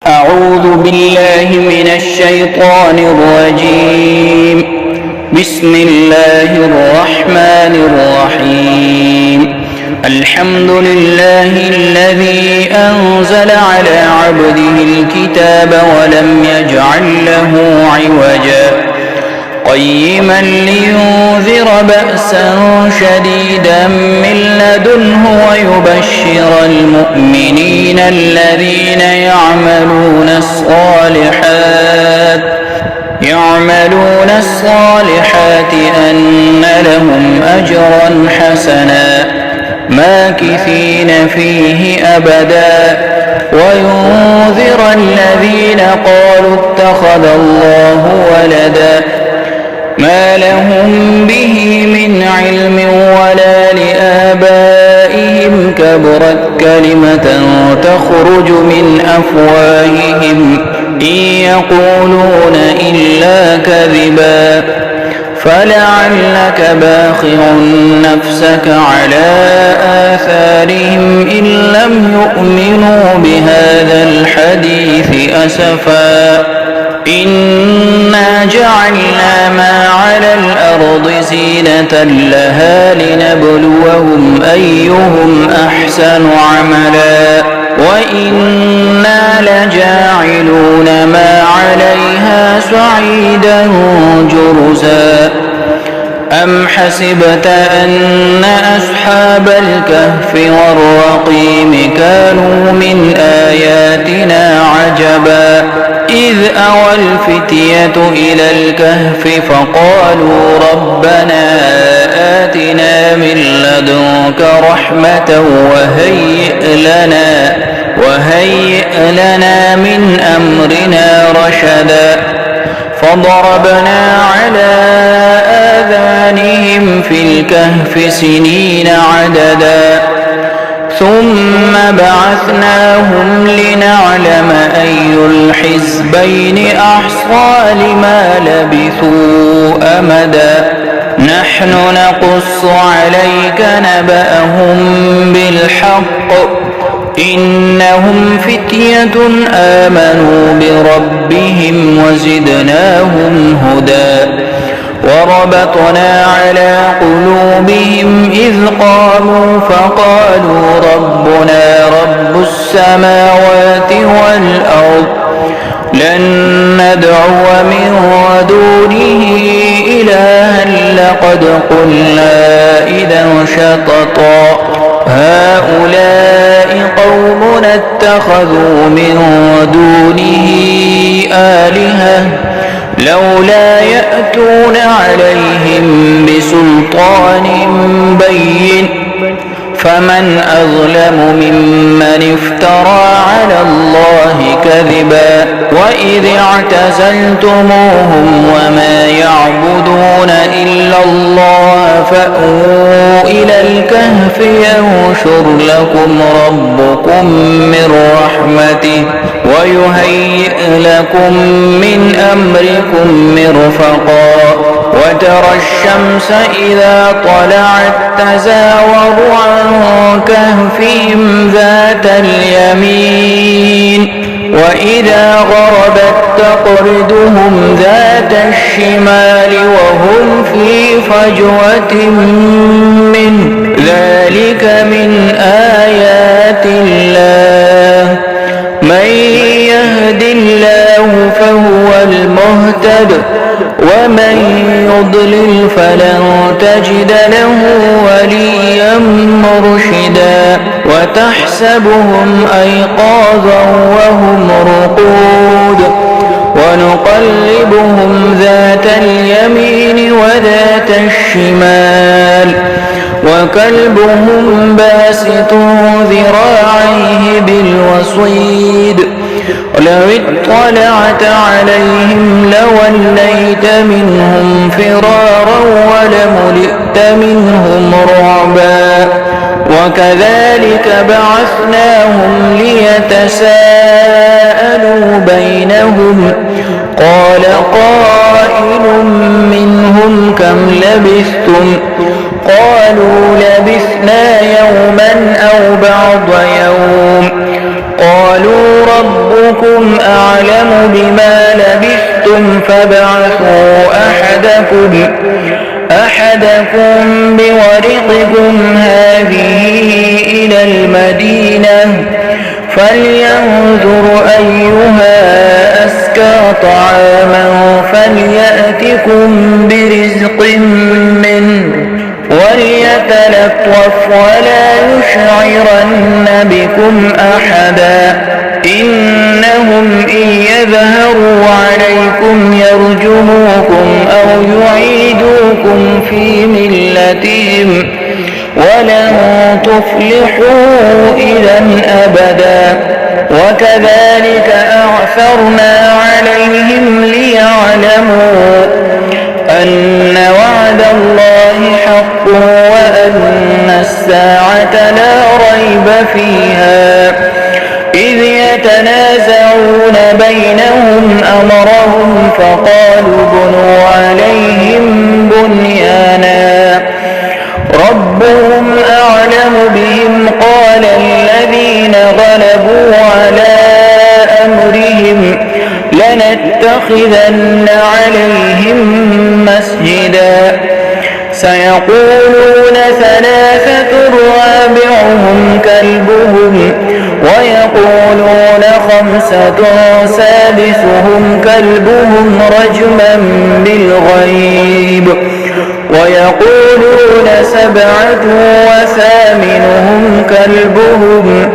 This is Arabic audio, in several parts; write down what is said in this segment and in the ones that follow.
أعوذ بالله من الشيطان الرجيم. بسم الله الرحمن الرحيم. الحمد لله الذي أنزل على عبده الكتاب ولم يجعل له عوجا قيما لينذر بأسا شديدا من لدنه ويبشر المؤمنين الذين يعملون الصالحات أن لهم أجرا حسنا ماكثين فيه أبدا وينذر الذين قالوا اتخذ الله ولدا ما لهم به من علم ولا لآبائهم كبرت كلمة تخرج من أفواههم إن يقولون إلا كذبا فلعلك باخع نفسك على آثارهم إن لم يؤمنوا بهذا الحديث أسفا إنا جعلنا ما على الأرض زينة لها لنبلوهم أيهم أحسن عملا وإنا لجاعلون ما عليها صعيدا جرزا أم حسبت أن أصحاب الكهف والرقيم كانوا من آياتنا عجبا إذ أوى الفتية إلى الكهف فقالوا ربنا آتنا من لدنك رحمة وهيئ لنا من أمرنا رشدا فضربنا على آذانهم في الكهف سنين عددا ثم بعثناهم لنعلم أي الحزبين أحصى لما لبثوا أمدا نحن نقص عليك نبأهم بالحق إنهم فتية آمنوا بربهم وزدناهم هدى وربطنا على قلوبهم إذ قاموا فقالوا ربنا رب السماوات والأرض لن ندعو من دونه إلها لقد قلنا إذا شططا هؤلاء قومنا اتخذوا من دونه آلهة لولا يأتون عليهم بسلطان بين فمن أظلم ممن افترى على الله كذبا وإذ اعتزلتموهم وما يعبدون إلا الله فأووا إلى الكهف ينشر لكم ربكم من رحمته ويهيئ لكم من أمركم مرفقا وترى الشمس إذا طلعت تزاور عن كهفهم ذات اليمين وإذا غربت تقرضهم ذات الشمال وهم في فجوة منه ذلك من آيات الله من يهد الله فهو المهتد ومن يضلل فلن تجد له وليا مرشدا وتحسبهم أيقاظا وهم رقود ونقلبهم ذات اليمين وذات الشمال وكلبهم باسط ذراعيه بالوصيد لو اطلعت عليهم لوليت منهم فرارا ولملئت منهم رعبا وكذلك بعثناهم ليتساءلوا بينهم قال قائل منهم كم لبثتم قالوا لبثنا يوما أو بعض يوم قالوا ربكم أعلم بما لبثتم فابعثوا أحدكم بورقكم هذه إلى المدينة فلينظر أيها أزكى طعاما فليأتكم برزق منه وليتلطف ولا يشعرن بكم أحدا إنهم إن يظهروا عليكم يرجموكم أو يعيدوكم في ملتهم ولن تفلحوا إذا أبدا وكذلك أعثرنا عليهم ليعلموا أن وعد الله حق وأن الساعة لا ريب فيها إذ يتنازعون بينهم أمرهم فقالوا بنوا عليهم بنيانا ربهم أعلم بهم قال الذين غلبوا على أمرهم لنتخذن عليهم مسجدا سيقولون ثلاثة رابعهم كلبهم ويقولون خمسة سادسهم كلبهم رجما بالغيب ويقولون سبعة وثامنهم كلبهم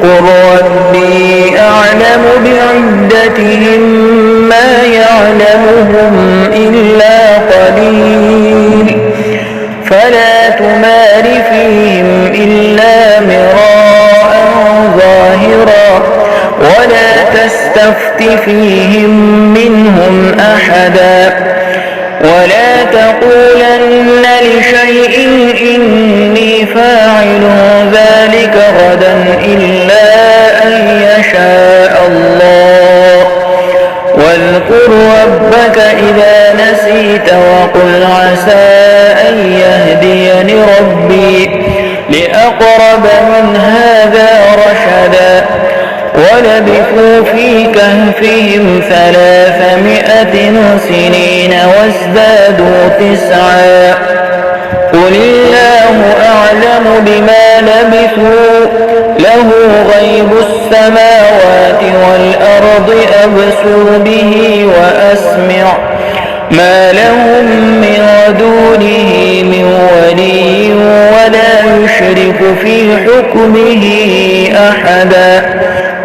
قل ربي أعلم بعدتهم ما يعلمهم إلا قليل فلا تمار فيهم إلا مراء ظاهرا ولا تستفت فيهم منهم أحدا ولا تقولن لشيء إني فاعل ذلك غدا إلا أن يشاء الله واذكر ربك إذا نسيت وقل عسى أن يهديني ربي لأقرب من هذا رشدا ولبثوا في كهفهم 300 سنين وازدادوا 9 قل الله أعلم بما لبثوا له غيب السماوات والأرض أبصر به وأسمع ما لهم من دونه من ولي ولا يشرك في حكمه أحدا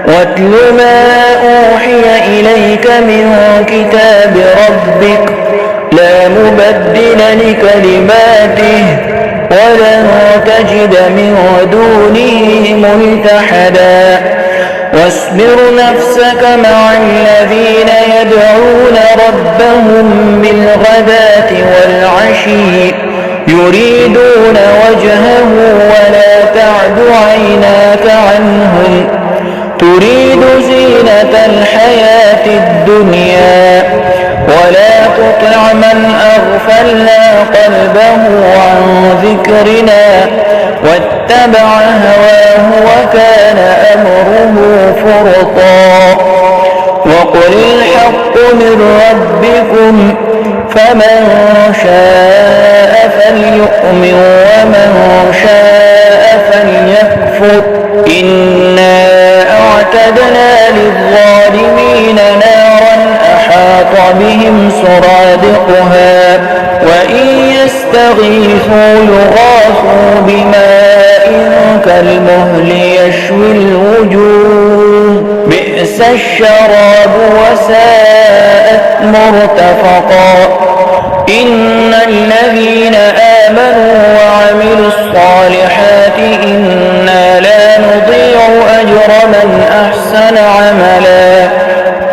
واتل ما أوحي إليك من كتاب ربك لا مبدل لكلماته ولن تجد من دونه ملتحدا واصبر نفسك مع الذين يدعون ربهم بالغداة والعشي يريدون وجهه ولا تعد عيناك عنهم تريد زينة الحياة الدنيا ولا تطع من أغفلنا قلبه عن ذكرنا واتبع هواه وكان أمره فرطا وقل الحق من ربكم فمن شاء فليؤمن ومن شاء فليكفر إنا أعتدنا للظالمين نارا أحاط بهم سرادقها وإن يستغيثوا يغاثوا بماء كالمهل يشوي الوجوه بئس الشراب وساءت مرتفقا إن الذين آمنوا وعملوا الصالحات إنا لا نضيع أجر من أحسن عملا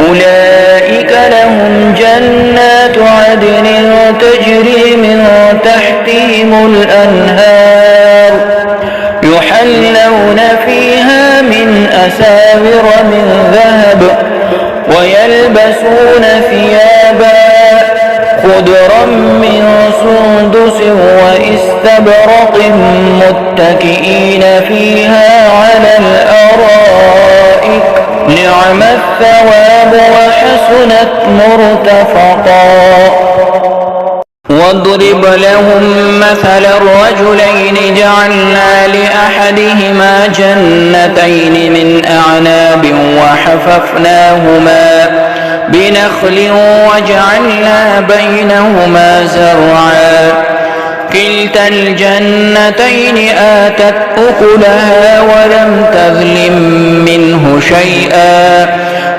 أولئك لهم جنات عدن تجري من تحتهم الأنهار يحلون فيها من أساور من ذهب ويلبسون ثيابا خضرا من سندس وإستبرق واستبرق متكئين فيها على الأرائك نعم الثواب وحسنت مرتفقا. واضرب لهم مثل الرجلين جعلنا لأحدهما جنتين من أعناب وحففناهما بنخل وجعلنا بينهما زرعا كلتا الجنتين آتت أكلها ولم تظلم منه شيئا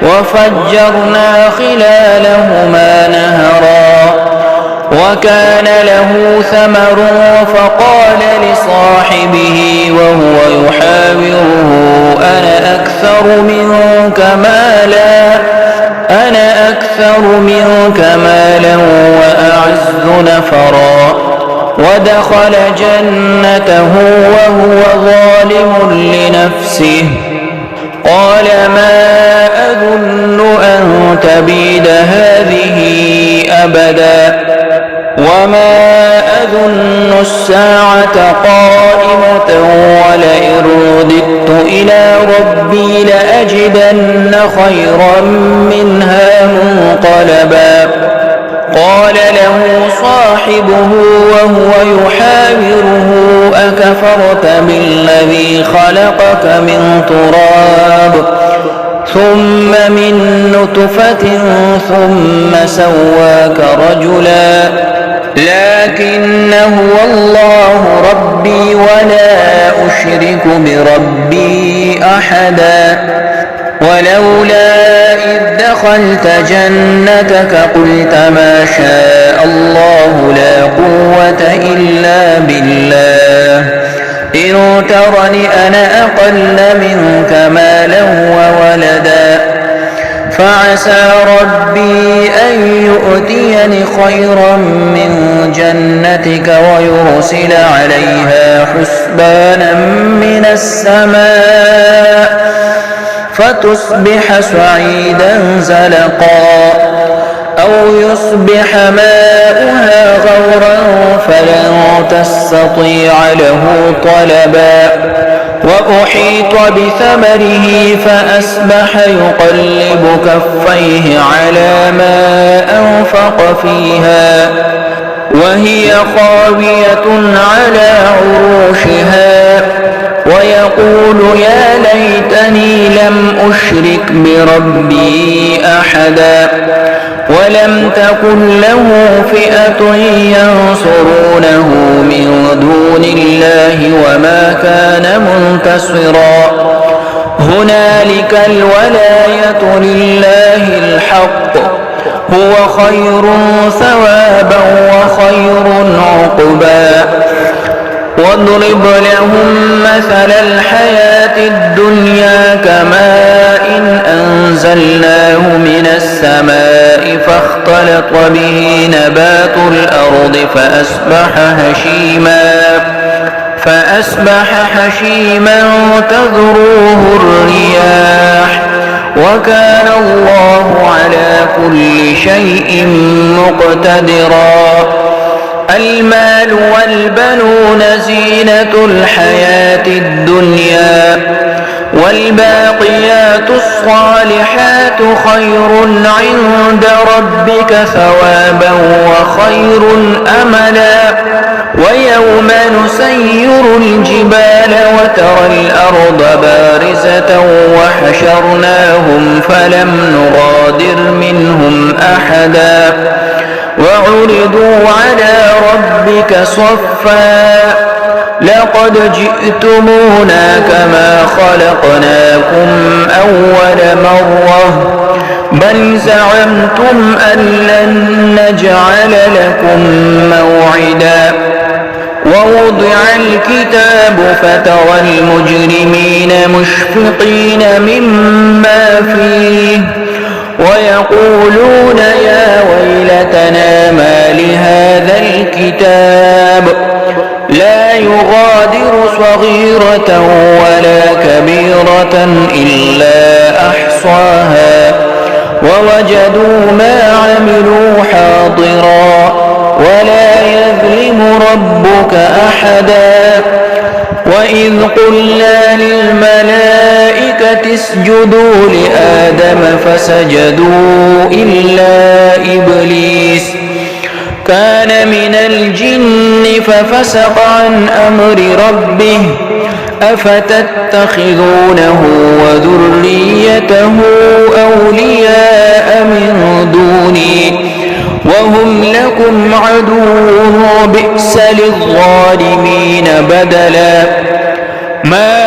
وفجرنا خلالهما نهرا وكان له ثمر فقال لصاحبه وهو يحاوره أنا أكثر منك مالا وأعز نفرا ودخل جنته وهو ظالم لنفسه قال ما أظن أن تبيد هذه أبدا وما أظن الساعة قائمة ولئن رددت إلى ربي لأجدن خيرا منها منقلبا. قال له صاحبه وهو يحاوره أكفرت بالذي خلقك من تراب ثم من نطفة ثم سواك رجلا لكن هو الله ربي ولا أشرك بربي أحدا. ولولا إذ دخلت جنتك قلت ما شاء الله لا قوة إلا بالله إن ترني أنا أقل منك مالا وولدا فعسى ربي أن يؤتيني خيرا من جنتك ويرسل عليها حسبانا من السماء فتصبح صعيدا زلقا أو يصبح ماؤها غورا فلن تستطيع له طلبا وأحيط بثمره فأصبح يقلب كفيه على ما أنفق فيها وهي خاوية على عروشها ويقول يا ليتني لم أشرك بربي أحدا ولم تكن له فئة ينصرونه من دون الله وما كان منتصرا. هنالك الولاية لله الحق هو خير ثوابا وخير عقبا. واضرب لهم مثل الحياة الدنيا كماء كأنزلناه من السماء فاختلط به نبات الأرض فأصبح هشيما تذروه الرياح وكان الله على كل شيء مقتدرا. المال والبنون زينة الحياة الدنيا والباقيات الصالحات خير عند ربك ثوابا وخير أملا. ويوم نسير الجبال وترى الأرض بارزة وحشرناهم فلم نغادر منهم أحدا وعرضوا على ربك صفا لقد جئتمونا كما خلقناكم أول مرة بل زعمتم أن لن نجعل لكم موعدا. ووضع الكتاب فترى المجرمين مشفقين مما فيه ويقولون يا ويلتنا ما لهذا الكتاب لا يغادر صغيرة ولا كبيرة إلا أحصاها ووجدوا ما عملوا حاضرا ولا يظلم ربك أحدا وإذ قلنا للملائكة اسجدوا لآدم فسجدوا إلا إبليس كان من الجن ففسق عن أمر ربه أفتتخذونه وذريته أولياء من دوني وهم لكم عدو بئس للظالمين بدلا ما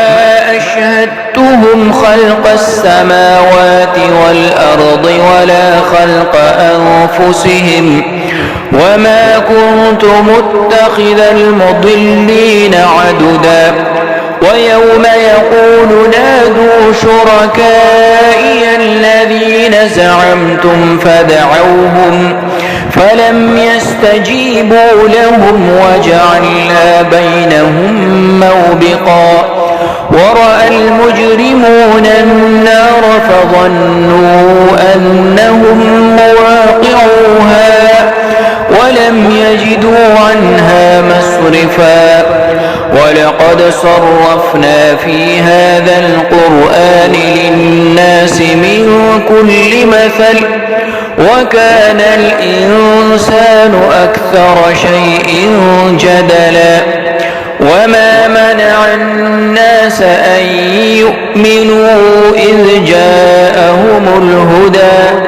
أشهدتهم خلق السماوات والأرض ولا خلق أنفسهم وما كنت متخذ المضلين عددا ويوم يقول نادوا شركائي الذين زعمتم فدعوهم فلم يستجيبوا لهم وجعلنا بينهم موبقا ورأى المجرمون النار فظنوا أنهم مواقعوها ولم يجدوا عنها مصرفا ولقد صرفنا في هذا القرآن للناس من كل مثل وكان الإنسان أكثر شيء جدلا وما منع الناس أن يؤمنوا إذ جاءهم الهدى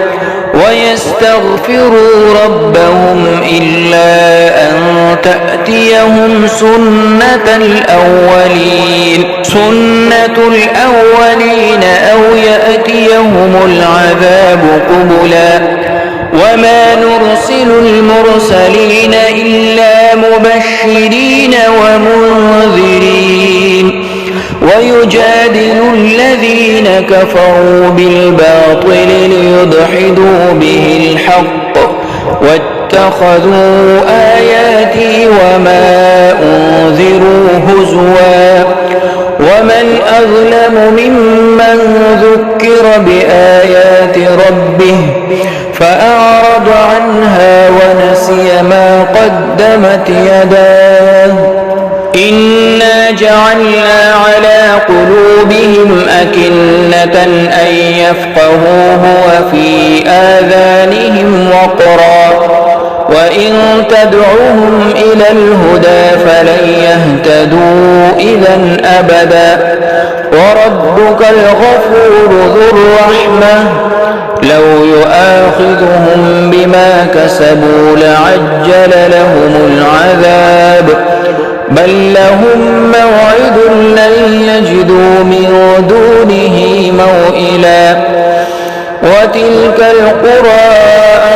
ويستغفروا ربهم إلا أن تأتيهم سنة الأولين أو يأتيهم العذاب قبلا وما نرسل المرسلين إلا مبشرين ومنذرين ويجادل الذين كفروا بالباطل ليدحضوا به الحق واتخذوا آياتي وما أنذروا هزوا ومن أظلم ممن ذكر بآيات ربه فأعرض عنها ونسي ما قدمت يداه إنا جعلنا على قلوبهم أكنة أن يفقهوه وفي آذانهم وقرا وإن تدعوهم إلى الهدى فلن يهتدوا إذا أبدا وربك الغفور ذو الرحمة لو يؤاخذهم بما كسبوا لعجل لهم العذاب بل لهم موعد لن يجدوا من دونه موئلا وتلك القرى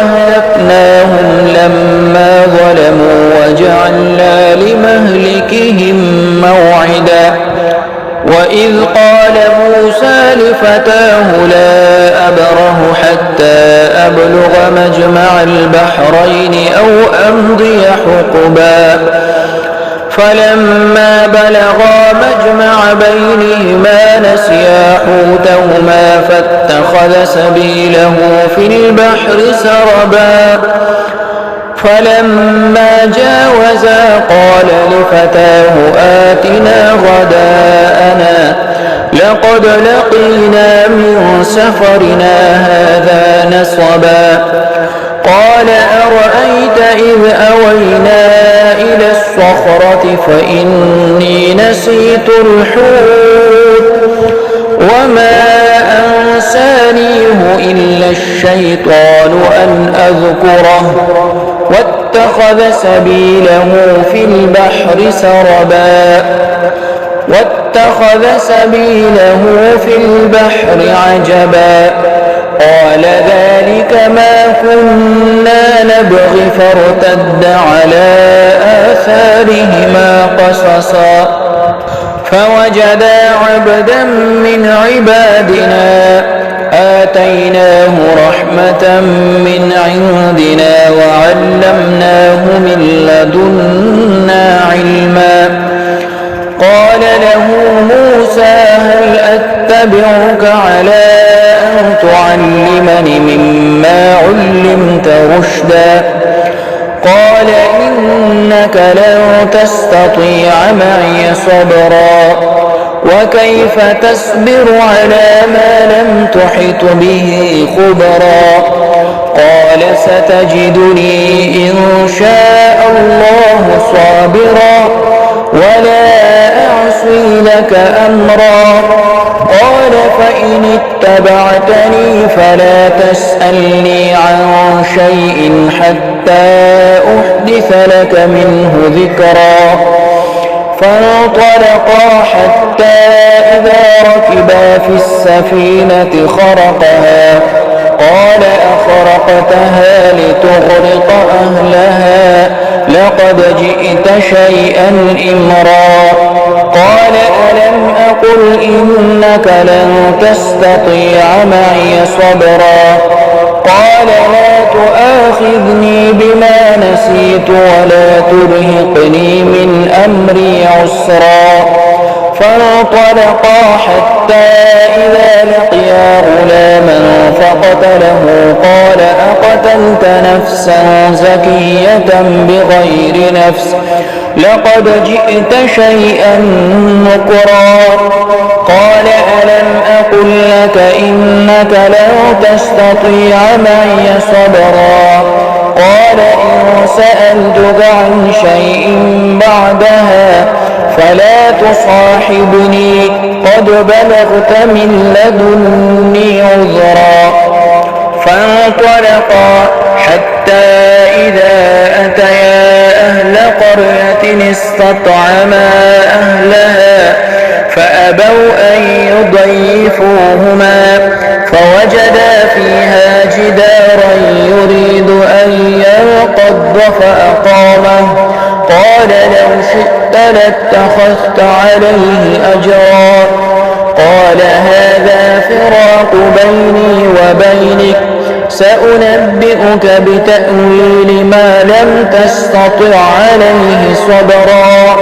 أهلكناهم لما ظلموا وجعلنا لمهلكهم موعدا وإذ قال موسى لفتاه لا أبره حتى أبلغ مجمع البحرين أو أمضي حقبا فلما بلغا مجمع بينهما نسيا حوتهما فاتخذ سبيله في البحر سربا فلما جاوزا قال لفتاه آتنا غداءنا لقد لقينا من سفرنا هذا نصبا قال أرأيت إذ أوينا إلى الصخرة فإني نسيت الحوت وما أنسانيه إلا الشيطان أن أذكره واتخذ سبيله في البحر سربا عجبا قال ذلك ما كنا نبغي فارتد على آثارهما قصصا فوجدا عبدا من عبادنا آتيناه رحمة من عندنا وعلمناه من لدنا علما قال له موسى هل أتبعك على أن تعلمني مما علمت رشدا قال إنك لن تستطيع معي صبرا وكيف تصبر على ما لم تحط به خبرا قال ستجدني إن شاء الله صابرا ولا أعصي لك أمرا قال فإن اتبعتني فلا تسألني عن شيء حتى أحدث لك منه ذكرا فانطلقا حتى إذا ركبا في السفينة خرقها قال أخرقتها لتغرق أهلها لقد جئت شيئا إمرا قال ألم أقل إنك لن تستطيع معي صبرا قال لا تؤاخذني بما نسيت ولا ترهقني من أمري عسرا فانطلقا حتى إذا لقيا غلاما فقتله قال أقتلت نفسا زكية بغير نفس لقد جئت شيئا نكرا قال ألم أقل لك إنك لن تستطيع معي صبرا قال إن سألتك عن شيء بعدها فلا تصاحبني قد بلغت من لدني عذرا فانطلقا حتى إذا أتيا أهل قرية استطعما أهلها فأبوا أن يضيفوهما فوجدا فيها جدارا يريد أن ينقض فأقامه قال لو شئت لاتخذت عليه أجرا قال هذا فراق بيني وبينك سأنبئك بتأويل ما لم تستطع عليه صبرا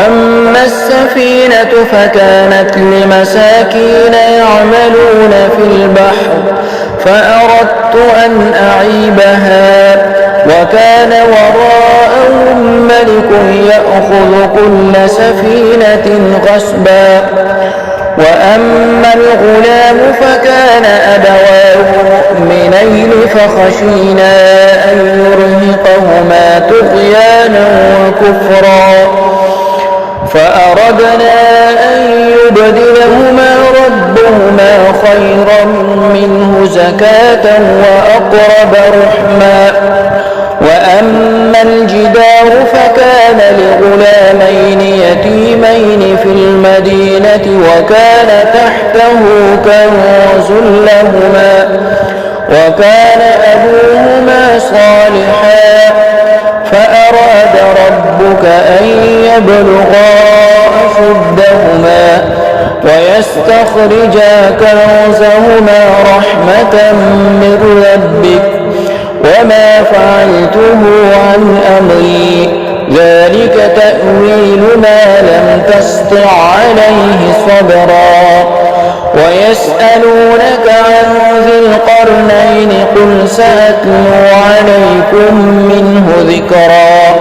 أما السفينة فكانت لمساكين يعملون في البحر فأردت أن أعيبها وكان وراءهم ملك يأخذ كل سفينة غصبا وأما الغلام فكان أبواه مؤمنين فخشينا أن يرهقهما طغيانا وكفرا فأردنا أن يبدلهما ربهما خيرا منه زكاة وأقرب رحما وأما الجدار فكان لغلامين يتيمين في المدينة وكان تحته كنز لهما وكان أبوهما صالحا فأراد ربك أن يبلغا أشدهما ويستخرجا كنزهما رحمة من ربك وما فعلته عن أمري ذلك تأويل ما لم تسطع عليه صبرا ويسألونك عن ذي القرنين قل سأتلو عليكم منه ذكرا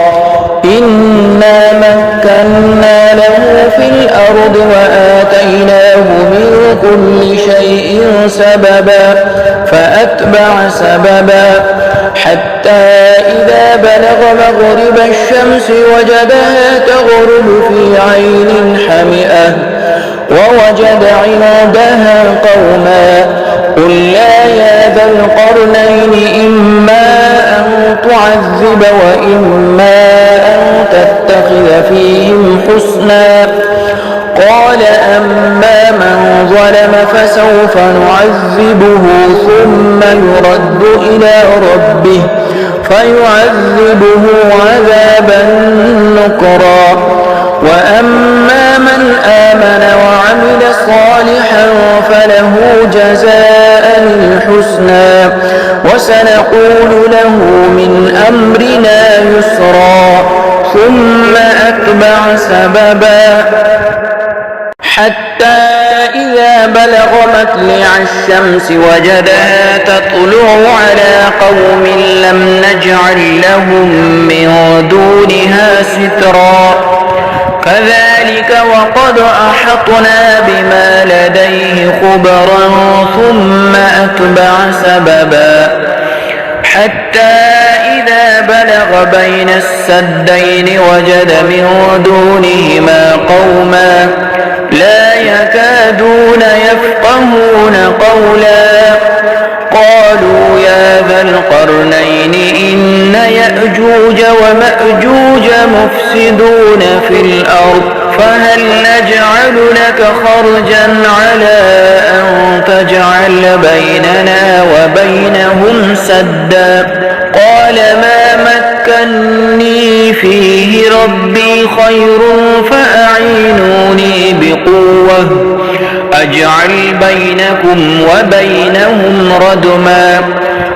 إنا مكنا له في الأرض وآتيناه من كل شيء سببا فأتبع سببا حتى إذا بلغ مغرب الشمس وجدها تغرب في عين حمئة ووجد عندها قوما قلنا يا ذا القرنين إما أن تعذب وإما أن تتخذ فيهم حسنا قال أما من ظلم فسوف نعذبه ثم يرد إلى ربه فيعذبه عذابا نكرا وأما من آمن وعمل صالحا فله جزاء الحسنى وسنقول له من أمرنا يسرا ثم أتبع سببا حتى إذا بلغ مطلع الشمس وجدها تطلع على قوم لم نجعل لهم من دونها سترا كذلك وقد أحطنا بما لديه خبرا ثم أتبع سببا حتى إذا بلغ بين السدين وجد من دونهما قوما لا يكادون يفقهون قولا قالوا يا ذا القرنين إن يأجوج ومأجوج مفسدون في الأرض فهل نجعل لك خرجا على أن تجعل بيننا وبينهم سدا قال ما مكني فيه ربي خير فأعينوني بقوة أجعل بينكم وبينهم ردما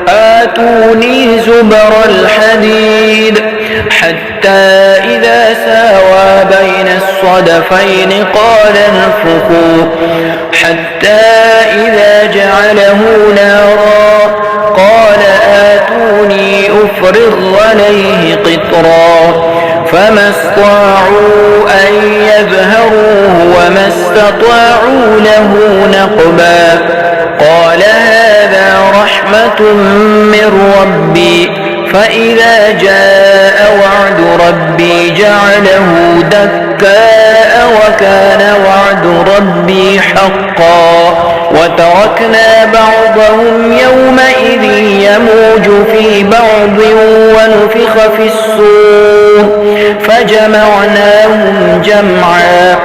آتوني زبر الحديد حتى إذا ساوى بين الصدفين قال انفخوا حتى إذا جعله نارا قال آتوني أفرغ عليه قطرا فما استطاعوا أن يظهروه وما استطاعوا له نقبا قال هذا رحمة من ربي فإذا جاء وعد ربي جعله دكاء وكان وعد ربي حقا وتركنا بعضهم يومئذ يموج في بعض ونفخ في الصور فجمعناهم جمعا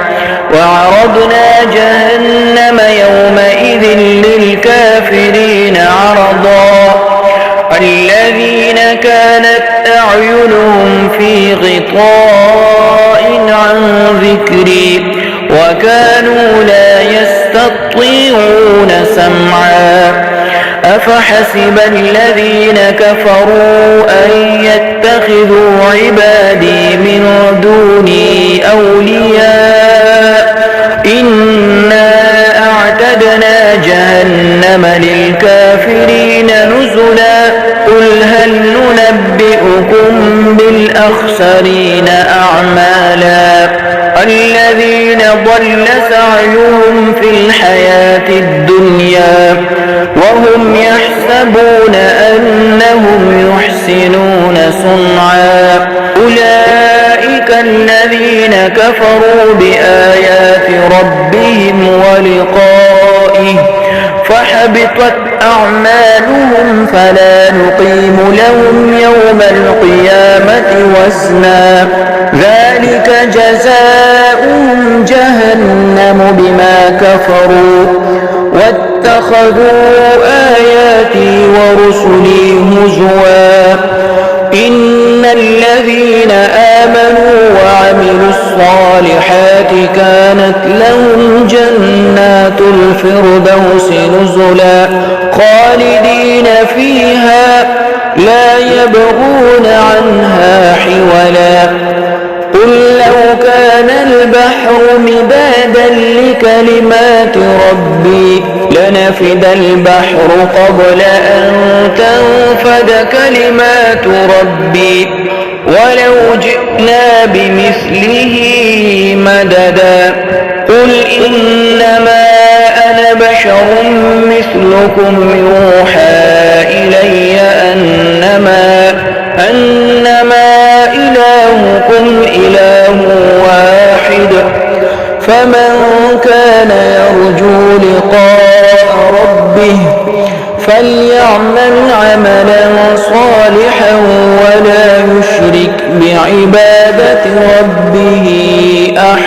وعرضنا جهنم يومئذ للكافرين عرضا الذين كانت أعينهم في غطاء عن ذكري وكانوا لا يستطيعون سمعا أفحسب الذين كفروا أن يتخذوا عبادي من دوني أولياء إنا أعتدنا جهنم للكافرين نزلا قل هل ننبئكم بالأخسرين أعمالا الذين ضل سعيهم في الحياة الدنيا وهم يحسبون أنهم يحسنون صنعا أولئك الذين كفروا بآيات ربهم ولقائه فحبطت أعمالهم فلا نقيم لهم يوم القيامة وزنا ذلك جزاؤهم جهنم بما كفروا واتخذوا آياتي ورسلي هزوا إن الذين آمنوا وعملوا الصالحات كانت لهم جنات الفردوس نزلا خالدين فيها لا يبغون عنها حولا قل لو كان البحر مدادا لكلمات ربي لنفد البحر قبل أن تنفد كلمات ربي ولو جئنا بمثله مددا قل إنما أنا بشر مثلكم يوحى إلي أنما إلهكم إله واحد فمن كان يرجو لقاء ربه فليعمل عملا صالحا ولا يشرك بعبادة ربه أحدا.